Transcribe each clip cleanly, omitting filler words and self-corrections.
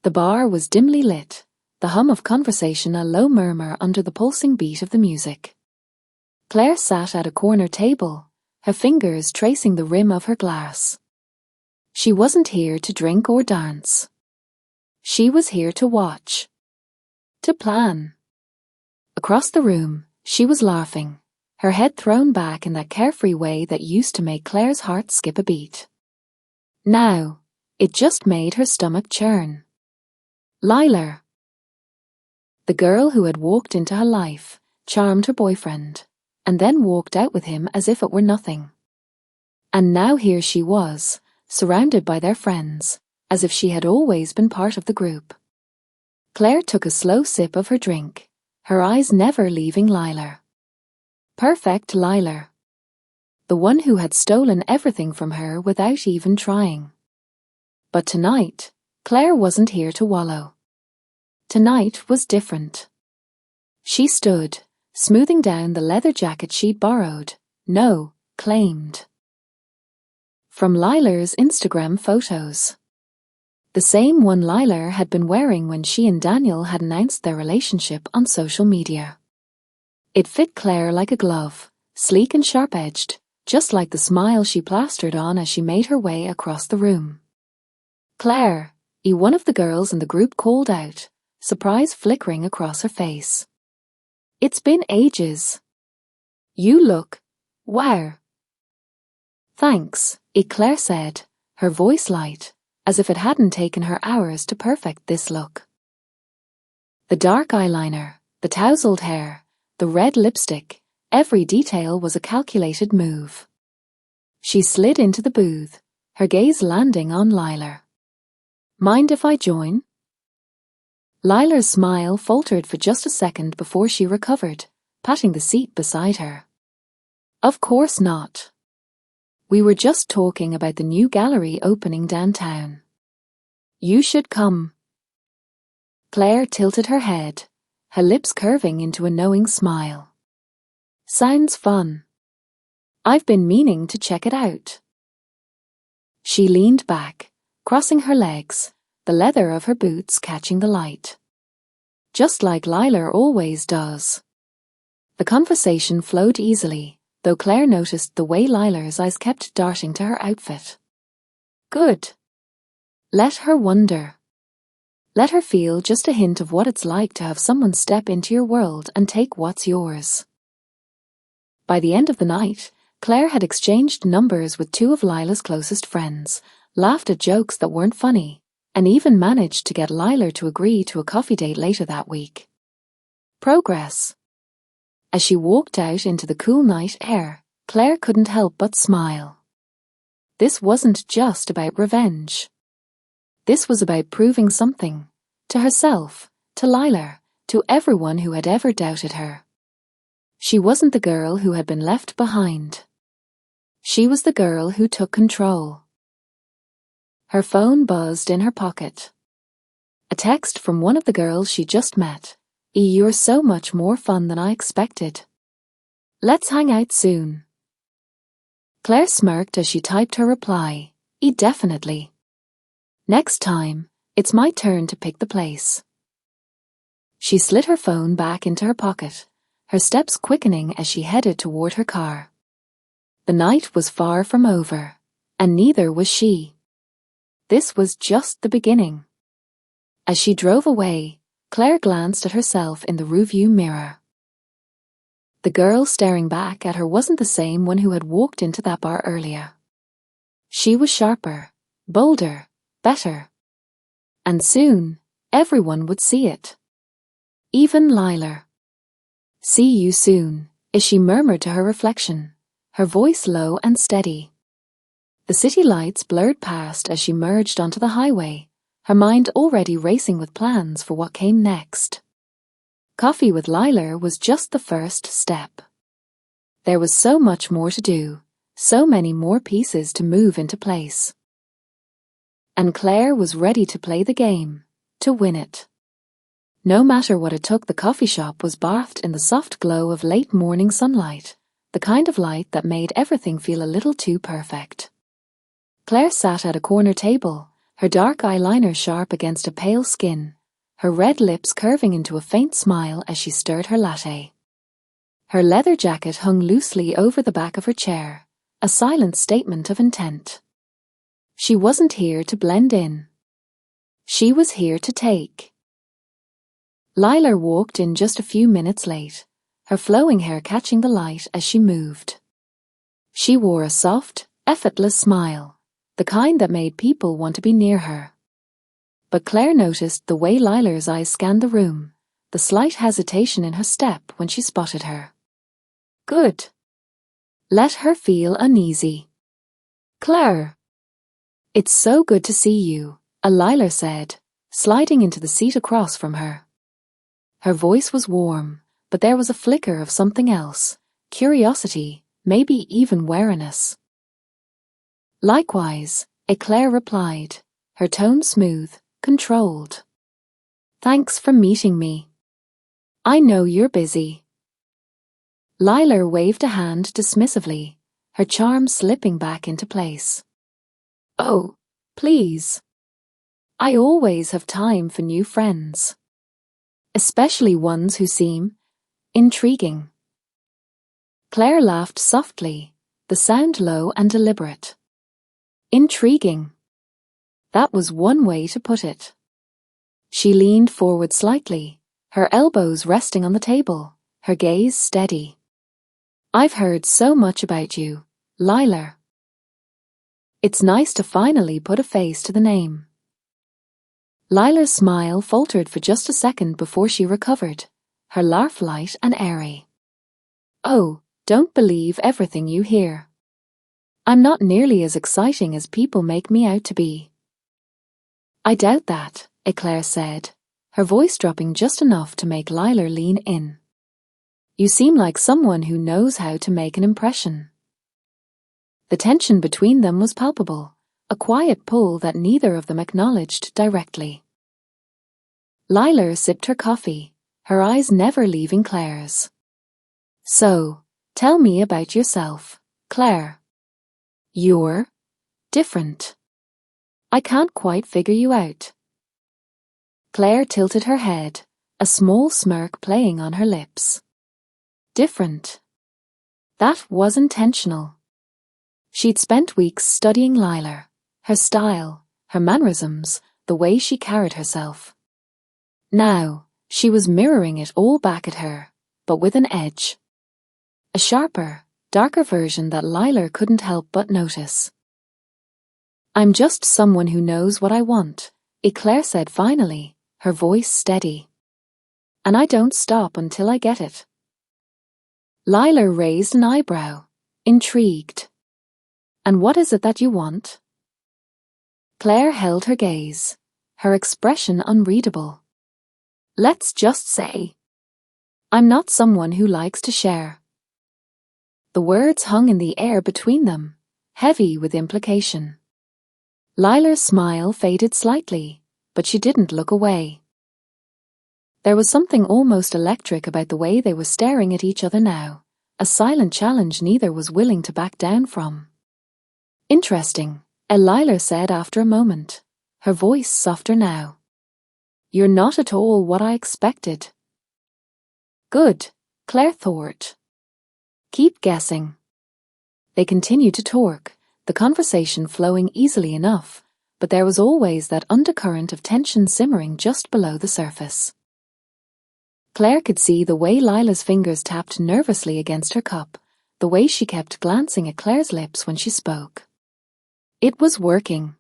The bar was dimly lit, the hum of conversation a low murmur under the pulsing beat of the music. Claire sat at a corner table, her fingers tracing the rim of her glass. She wasn't here to drink or dance. She was here to watch. To plan. Across the room, she was laughing, her head thrown back in that carefree way that used to make Claire's heart skip a beat. Now, it just made her stomach churn. Lila. The girl who had walked into her life, charmed her boyfriend, and then walked out with him as if it were nothing. And now here she was, surrounded by their friends, as if she had always been part of the group. Claire took a slow sip of her drink, her eyes never leaving Lila. Perfect Lila. The one who had stolen everything from her without even trying. But tonight, Claire wasn't here to wallow. Tonight was different. She stood, smoothing down the leather jacket she'd borrowed, claimed. From Lila's Instagram photos. The same one Lila had been wearing when she and Daniel had announced their relationship on social media. It fit Claire like a glove, sleek and sharp-edged, just like the smile she plastered on as she made her way across the room. Claire, one of the girls in the group called out, surprise flickering across her face. It's been ages. You look, wow. Thanks, Claire said, her voice light, as if it hadn't taken her hours to perfect this look. The dark eyeliner, the tousled hair, the red lipstick, every detail was a calculated move. She slid into the booth, her gaze landing on Lila. Mind if I join? Lila's smile faltered for just a second before she recovered, patting the seat beside her. Of course not. We were just talking about the new gallery opening downtown. You should come. Claire tilted her head, her lips curving into a knowing smile. Sounds fun. I've been meaning to check it out. She leaned back, crossing her legs, the leather of her boots catching the light. Just like Lila always does. The conversation flowed easily, though Claire noticed the way Lila's eyes kept darting to her outfit. Good. Let her wonder. Let her feel just a hint of what it's like to have someone step into your world and take what's yours. By the end of the night, Claire had exchanged numbers with two of Lila's closest friends, laughed at jokes that weren't funny, and even managed to get Lila to agree to a coffee date later that week. Progress. As she walked out into the cool night air, Claire couldn't help but smile. This wasn't just about revenge. This was about proving something, to herself, to Lila, to everyone who had ever doubted her. She wasn't the girl who had been left behind. She was the girl who took control. Her phone buzzed in her pocket. A text from one of the girls she just met. You're so much more fun than I expected. Let's hang out soon. Claire smirked as she typed her reply. Definitely. Next time, it's my turn to pick the place. She slid her phone back into her pocket, her steps quickening as she headed toward her car. The night was far from over, and neither was she. This was just the beginning. As she drove away, Claire glanced at herself in the rearview mirror. The girl staring back at her wasn't the same one who had walked into that bar earlier. She was sharper, bolder, better. And soon, everyone would see it. Even Lila. See you soon, she murmured to her reflection, her voice low and steady. The city lights blurred past as she merged onto the highway, her mind already racing with plans for what came next. Coffee with Lila was just the first step. There was so much more to do, so many more pieces to move into place. And Claire was ready to play the game, to win it. No matter what it took, the coffee shop was bathed in the soft glow of late morning sunlight, the kind of light that made everything feel a little too perfect. Claire sat at a corner table, her dark eyeliner sharp against a pale skin, her red lips curving into a faint smile as she stirred her latte. Her leather jacket hung loosely over the back of her chair, a silent statement of intent. She wasn't here to blend in. She was here to take. Lila walked in just a few minutes late, her flowing hair catching the light as she moved. She wore a soft, effortless smile, the kind that made people want to be near her. But Claire noticed the way Lila's eyes scanned the room, the slight hesitation in her step when she spotted her. Good. Let her feel uneasy. Claire. It's so good to see you, Lila said, sliding into the seat across from her. Her voice was warm, but there was a flicker of something else, curiosity, maybe even wariness. Likewise, Claire replied, her tone smooth, controlled. Thanks for meeting me. I know you're busy. Lila waved a hand dismissively, her charm slipping back into place. Oh, please. I always have time for new friends. Especially ones who seem intriguing. Claire laughed softly, the sound low and deliberate. Intriguing. That was one way to put it. She leaned forward slightly, her elbows resting on the table, her gaze steady. I've heard so much about you, Lila. It's nice to finally put a face to the name. Lila's smile faltered for just a second before she recovered, her laugh light and airy. Oh, don't believe everything you hear. I'm not nearly as exciting as people make me out to be. I doubt that, Claire said, her voice dropping just enough to make Lila lean in. You seem like someone who knows how to make an impression. The tension between them was palpable, a quiet pull that neither of them acknowledged directly. Lila sipped her coffee, her eyes never leaving Claire's. So, tell me about yourself, Claire. You're different. I can't quite figure you out. Claire tilted her head, a small smirk playing on her lips. Different. That was intentional. She'd spent weeks studying Lila, her style, her mannerisms, the way she carried herself. Now, she was mirroring it all back at her, but with an edge. A sharper, darker version that Lila couldn't help but notice. I'm just someone who knows what I want, Claire said finally, her voice steady. And I don't stop until I get it. Lila raised an eyebrow, intrigued. And what is it that you want? Claire held her gaze, her expression unreadable. Let's just say, I'm not someone who likes to share. The words hung in the air between them, heavy with implication. Lila's smile faded slightly, but she didn't look away. There was something almost electric about the way they were staring at each other now, a silent challenge neither was willing to back down from. Interesting, Lila said after a moment, her voice softer now. You're not at all what I expected. Good, Claire thought. Keep guessing. They continued to talk, the conversation flowing easily enough, but there was always that undercurrent of tension simmering just below the surface. Claire could see the way Lila's fingers tapped nervously against her cup, the way she kept glancing at Claire's lips when she spoke. It was working.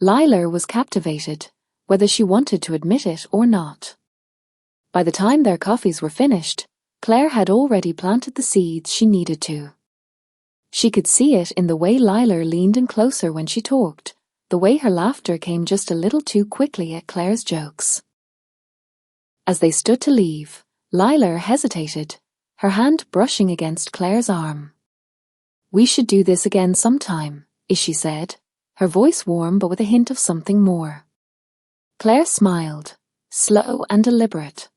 Lila was captivated, whether she wanted to admit it or not. By the time their coffees were finished, Claire had already planted the seeds she needed to. She could see it in the way Lila leaned in closer when she talked, the way her laughter came just a little too quickly at Claire's jokes. As they stood to leave, Lila hesitated, her hand brushing against Claire's arm. We should do this again sometime, she said, her voice warm but with a hint of something more. Claire smiled, slow and deliberate.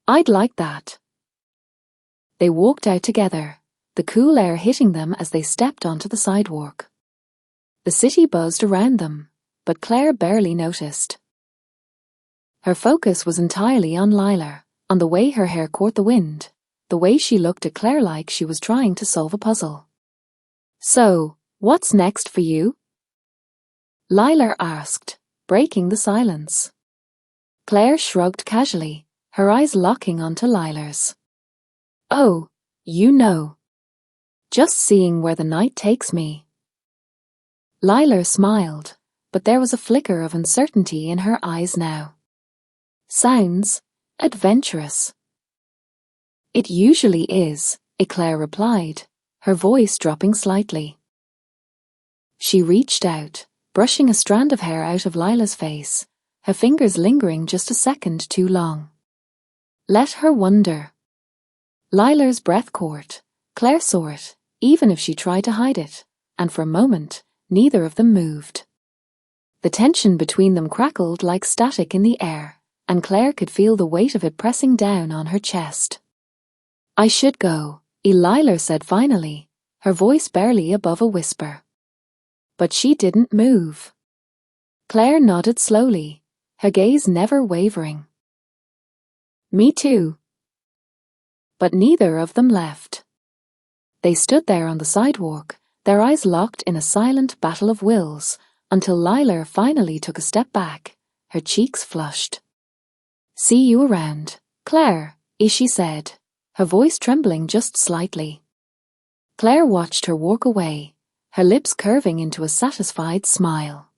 I'd like that. They walked out together, the cool air hitting them as they stepped onto the sidewalk. The city buzzed around them, but Claire barely noticed. Her focus was entirely on Lila, on the way her hair caught the wind, the way she looked at Claire like she was trying to solve a puzzle. "So, what's next for you?" Lila asked, breaking the silence. Claire shrugged casually, her eyes locking onto Lila's. "Oh, you know. Just seeing where the night takes me." Lila smiled, but there was a flicker of uncertainty in her eyes now. "Sounds adventurous." "It usually is," Claire replied, her voice dropping slightly. She reached out, brushing a strand of hair out of Lila's face, her fingers lingering just a second too long. Let her wonder. Lila's breath caught. Claire saw it, even if she tried to hide it, and for a moment, neither of them moved. The tension between them crackled like static in the air, and Claire could feel the weight of it pressing down on her chest. "I should go," Lila said finally, her voice barely above a whisper. But she didn't move. Claire nodded slowly, her gaze never wavering. "Me too." But neither of them left. They stood there on the sidewalk, their eyes locked in a silent battle of wills, until Lila finally took a step back, her cheeks flushed. "See you around, Claire," she said, her voice trembling just slightly. Claire watched her walk away, her lips curving into a satisfied smile.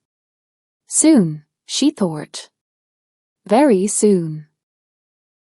Soon, she thought. Very soon.